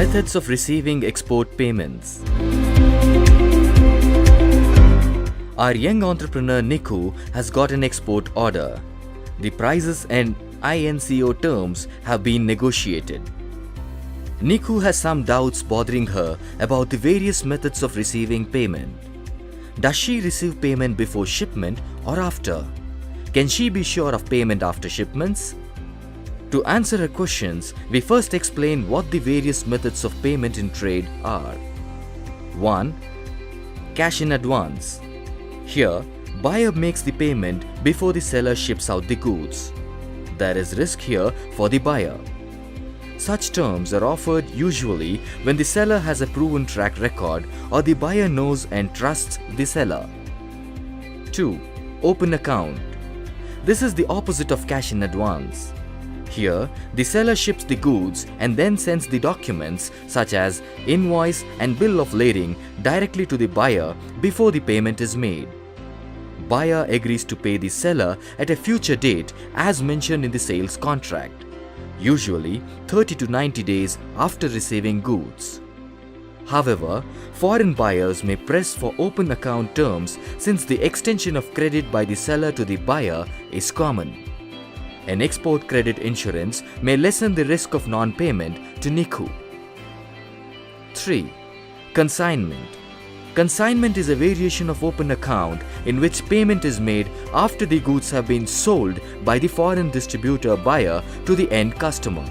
Methods of receiving export payments. Our young entrepreneur Niku has got an export order. The prices and INCO terms have been negotiated. Niku has some doubts bothering her about the various methods of receiving payment. Does she receive payment before shipment or after? Can she be sure of payment after shipments? To answer her questions, we first explain what the various methods of payment in trade are. 1. Cash in advance. Here, buyer makes the payment before the seller ships out the goods. There is risk here for the buyer. Such terms are offered usually when the seller has a proven track record or the buyer knows and trusts the seller. 2. Open account. This is the opposite of cash in advance. Here, the seller ships the goods and then sends the documents such as invoice and bill of lading directly to the buyer before the payment is made. Buyer agrees to pay the seller at a future date as mentioned in the sales contract, usually 30 to 90 days after receiving goods. However, foreign buyers may press for open account terms since the extension of credit by the seller to the buyer is common. An export credit insurance may lessen the risk of non-payment to Niku. 3. Consignment. Consignment is a variation of open account in which payment is made after the goods have been sold by the foreign distributor buyer to the end customer.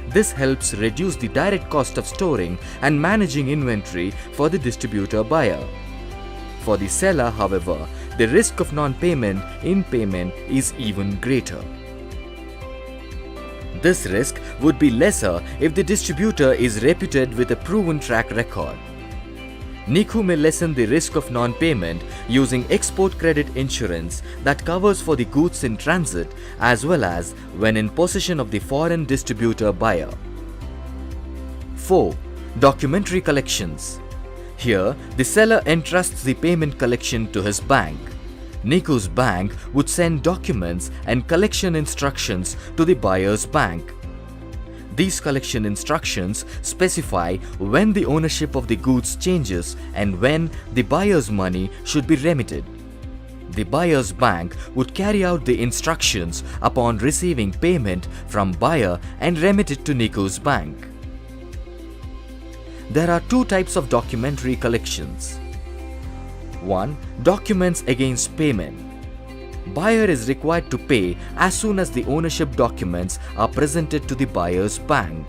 This helps reduce the direct cost of storing and managing inventory for the distributor buyer. For the seller, however, the risk of non-payment in payment is even greater. This risk would be lesser if the distributor is reputed with a proven track record. Niku may lessen the risk of non-payment using export credit insurance that covers for the goods in transit as well as when in possession of the foreign distributor buyer. 4. Documentary collections. Here, the seller entrusts the payment collection to his bank. Niku's bank would send documents and collection instructions to the buyer's bank. These collection instructions specify when the ownership of the goods changes and when the buyer's money should be remitted. The buyer's bank would carry out the instructions upon receiving payment from buyer and remit it to Niku's bank. There are two types of documentary collections. 1. Documents against payment. Buyer is required to pay as soon as the ownership documents are presented to the buyer's bank.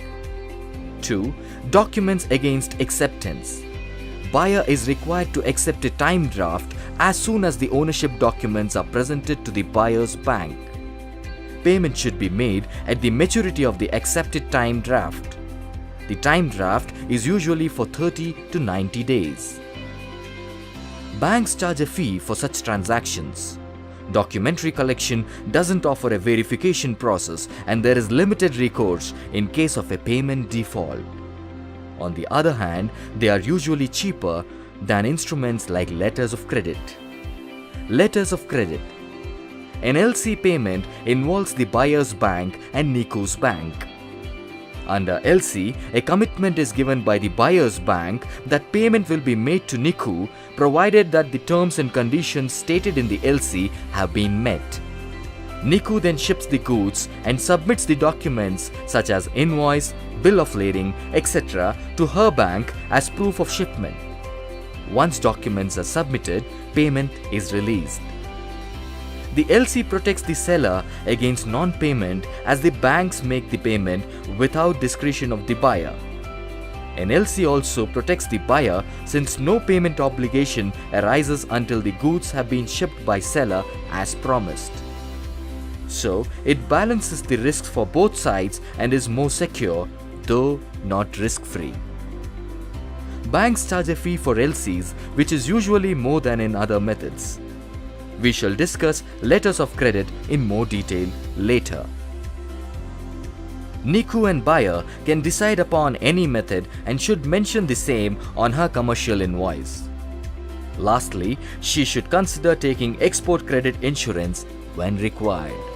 2. Documents against acceptance. Buyer is required to accept a time draft as soon as the ownership documents are presented to the buyer's bank. Payment should be made at the maturity of the accepted time draft. The time draft is usually for 30 to 90 days. Banks charge a fee for such transactions. Documentary collection doesn't offer a verification process and there is limited recourse in case of a payment default. On the other hand, they are usually cheaper than instruments like letters of credit. Letters of credit. An LC payment involves the buyer's bank and Niku's bank. Under LC, a commitment is given by the buyer's bank that payment will be made to Niku provided that the terms and conditions stated in the LC have been met. Niku then ships the goods and submits the documents such as invoice, bill of lading, etc. to her bank as proof of shipment. Once documents are submitted, payment is released. The LC protects the seller against non-payment as the banks make the payment without discretion of the buyer. An LC also protects the buyer since no payment obligation arises until the goods have been shipped by seller as promised. So, it balances the risks for both sides and is more secure, though not risk-free. Banks charge a fee for LCs, which is usually more than in other methods. We shall discuss letters of credit in more detail later. Niku and buyer can decide upon any method and should mention the same on her commercial invoice. Lastly, she should consider taking export credit insurance when required.